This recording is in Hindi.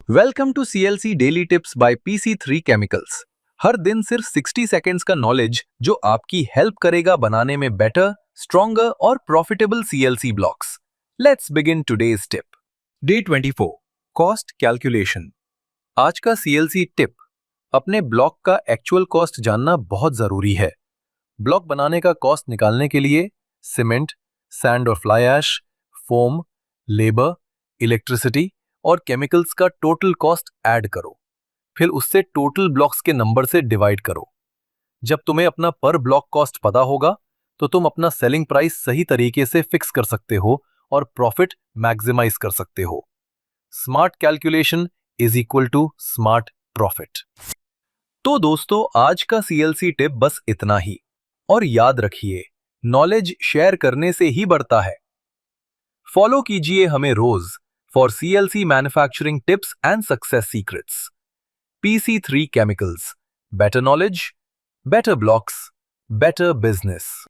Welcome to CLC daily tips by PC3 chemicals. हर दिन सिर्फ 60 सेकेंड्स का नॉलेज जो आपकी हेल्प करेगा बनाने में बेटर, स्ट्रॉन्गर और profitable CLC blocks. Let's begin today's tip. Day 24, cost calculation. आज का CLC टिप, अपने ब्लॉक का एक्चुअल कॉस्ट जानना बहुत जरूरी है। ब्लॉक बनाने का कॉस्ट निकालने के लिए सीमेंट, सैंड और fly ash, foam, labour, electricity और केमिकल्स का टोटल कॉस्ट ऐड करो। फिर उससे टोटल ब्लॉक्स के नंबर से डिवाइड करो। जब तुम्हें अपना पर ब्लॉक कॉस्ट पता होगा तो तुम अपना सेलिंग प्राइस सही तरीके से फिक्स कर सकते हो और प्रॉफिट मैक्सिमाइज कर सकते हो। Smart calculation is equal to smart profit. तो दोस्तों, आज का CLC टिप बस इतना ही। और याद रखिए, नॉलेज शेयर करने से ही बढ़ता है। फॉलो कीजिए हमें रोज for CLC manufacturing tips and success secrets. PC3 chemicals, better knowledge, better blocks, better business.